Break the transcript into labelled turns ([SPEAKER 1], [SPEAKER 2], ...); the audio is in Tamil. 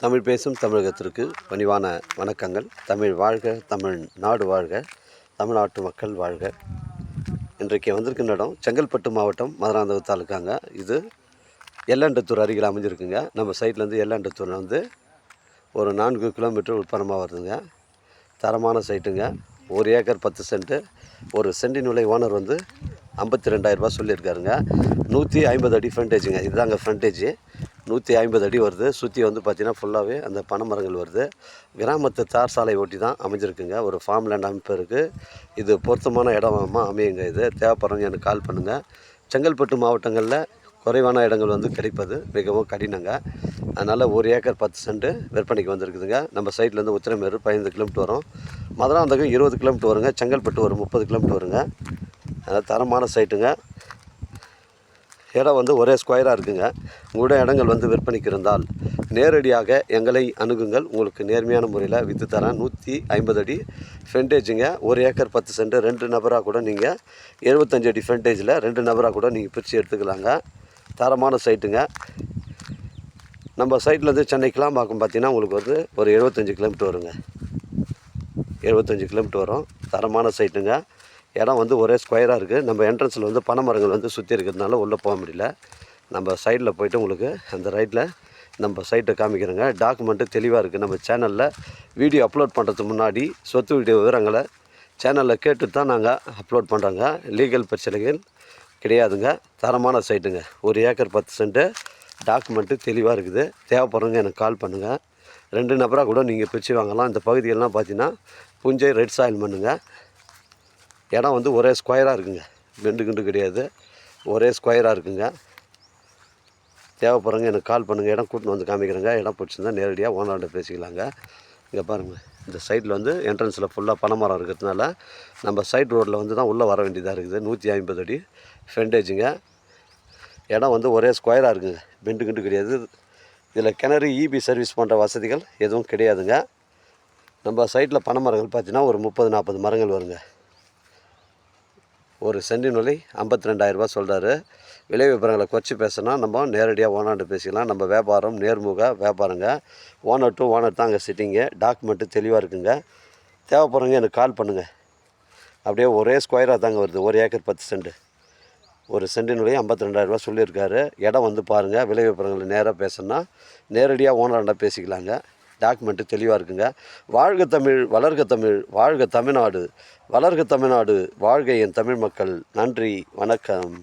[SPEAKER 1] தமிழ் பேசும் தமிழகத்திற்கு பணிவான வணக்கங்கள். தமிழ் வாழ்க, தமிழ் நாடு வாழ்க, தமிழ்நாட்டு மக்கள் வாழ்க. இன்றைக்கு வந்திருக்கின்ற இடம் செங்கல்பட்டு மாவட்டம் மதுராந்தகம் தாலுக்காங்க. இது எல்லண்டத்தூர் அருகில் அமைஞ்சிருக்குங்க. நம்ம சைட்லேருந்து எல்லண்டத்தூர் வந்து ஒரு 4 கிலோமீட்டர் உட்புறமாக வருதுங்க. தரமான சைட்டுங்க. 1 ஏக்கர் 10 சென்ட்டு. ஒரு சென்டின் விலை ஓனர் வந்து 52,000 ரூபாய் சொல்லியிருக்காருங்க. 150 அடி ஃப்ரண்டேஜுங்க. இதுதாங்க ஃப்ரண்டேஜு. 150 அடி வருது. சுற்றி வந்து பார்த்திங்கன்னா ஃபுல்லாகவே அந்த பனை மரங்கள் வருது. கிராமத்து தார் சாலை ஒட்டி தான் அமைஞ்சிருக்குங்க. ஒரு ஃபார்ம் லேண்ட் அமைப்பு இருக்குது. இது பொருத்தமான இடமா அமையுங்க. இது தேவைப்படுறவங்க எனக்கு கால் பண்ணுங்கள். செங்கல்பட்டு மாவட்டங்களில் குறைவான இடங்கள் வந்து கிடைப்பது மிகவும் கடினங்க. அதனால் 1 ஏக்கர் 10 சென்ட்டு விற்பனைக்கு வந்திருக்குதுங்க. நம்ம சைட்லேருந்து உத்திரமேரூர் 15 கிலோமீட்டர் வரும். மதுராந்தகம் 20 கிலோமீட்டர் வருங்க. செங்கல்பட்டு ஒரு 30 கிலோமீட்டர் வருங்க. அதனால் தரமான சைட்டுங்க. இடம் வந்து ஒரே ஸ்கொயராக இருக்குங்க. உங்களுடைய இடங்கள் வந்து விற்பனைக்கு இருந்தால் நேரடியாக எங்களை அணுகுங்கள். உங்களுக்கு நேர்மையான முறையில் விற்று தரேன். 150 அடி ஃப்ரண்டேஜுங்க. 1 ஏக்கர் 10 சென்ட். 2 நபராக கூட நீங்கள் 75 அடி ஃப்ரண்டேஜில் 2 நபராக கூட நீங்கள் பிரித்து எடுத்துக்கலாங்க. தரமான சைட்டுங்க. நம்ம சைட்லேருந்து சென்னை கிளாம்பாக்கம் பார்த்தீங்கன்னா உங்களுக்கு வந்து ஒரு 75 கிலோமீட்டர் வருங்க. 75 கிலோமீட்டர் வரும். தரமான சைட்டுங்க. இடம் வந்து ஒரே ஸ்கொயராக இருக்குது. நம்ம என்ட்ரன்ஸில் வந்து பனை மரங்கள் வந்து சுற்றி இருக்கிறதுனால உள்ளே போக முடியல. நம்ம சைடில் போய்ட்டு உங்களுக்கு அந்த ரைட்டில் நம்ம சைட்டை காமிக்கிறோங்க. டாக்குமெண்ட்டு தெளிவாக இருக்குது. நம்ம சேனலில் வீடியோ அப்லோட் பண்ணுறதுக்கு முன்னாடி சொத்து வீடியோ விவரங்களை சேனலில் கேட்டு தான் நாங்கள் அப்லோட் பண்ணுறோங்க. லீகல் பிரச்சனைகள் கிடையாதுங்க. தரமான சைட்டுங்க. 1 ஏக்கர் 10 சென்ட்டு. டாக்குமெண்ட்டு தெளிவாக இருக்குது. தேவைப்படுறவங்க எனக்கு கால் பண்ணுங்கள். 2 நபராக கூட நீங்கள் பிரித்து வாங்கலாம். இந்த பகுதியெல்லாம் பார்த்தீங்கன்னா புஞ்சை ரெட் சாயில் மண்ணுங்க. இடம் வந்து ஒரே ஸ்கொயராக இருக்குங்க. பெண்டு கிண்டு கிடையாது. ஒரே ஸ்கொயராக இருக்குங்க. தேவைப்படுறவங்க எனக்கு கால் பண்ணுங்கள். இடம் கூட்டின்னு வந்து காமிக்கிறேங்க. இடம் பிடிச்சிருந்தா நேரடியாக ஓனர்கிட்ட பேசிக்கலாங்க. இங்கே பாருங்கள், இந்த சைடில் வந்து என்ட்ரன்ஸில் ஃபுல்லாக பனைமரம் இருக்கிறதுனால நம்ம சைட் ரோட்டில் வந்து தான் உள்ளே வர வேண்டியதாக இருக்குது. 150 அடி ஃப்ரண்டேஜுங்க. இடம் வந்து ஒரே ஸ்கொயராக இருக்குங்க. பெண்டு கிண்டு கிடையாது. இதில் கிணறு, இபி சர்வீஸ் போன்ற வசதிகள் எதுவும் கிடையாதுங்க. நம்ம சைட்டில் பனை மரங்கள் பார்த்தீங்கன்னா ஒரு 30-40 மரங்கள் வருங்க. ஒரு சென்டின் விலை 52,000 ரூபாய் சொல்கிறாரு. விலை விவரங்களை குறைச்சி பேசினா நம்ம நேரடியாக ஓனர்கிட்ட பேசிக்கலாம். நம்ம வியாபாரம் நேர்முக வியாபாரங்க. ஓனர் டு ஓனர் தான் அங்கே சிட்டிங்க. டாக்குமெண்ட்டு தெளிவாக இருக்குங்க. தேவைப்படுறவங்க எனக்கு கால் பண்ணுங்கள். அப்படியே ஒரே ஸ்கொயராக தாங்க வருது. 1 ஏக்கர் 10 சென்ட். ஒரு சென்டின் விலை 52,000 ரூபாய் சொல்லியிருக்காரு. இடம் வந்து பாருங்கள். விலை விவரங்களை நேராக பேசணுன்னா நேரடியாக ஓனர்கிட்ட பேசிக்கலாங்க. டாக்குமெண்ட்டு தெளிவாக இருக்குங்க. வாழ்க தமிழ், வளர்க தமிழ், வாழ்க தமிழ்நாடு, வளர்க தமிழ்நாடு, வாழ்க என் தமிழ் மக்கள். நன்றி, வணக்கம்.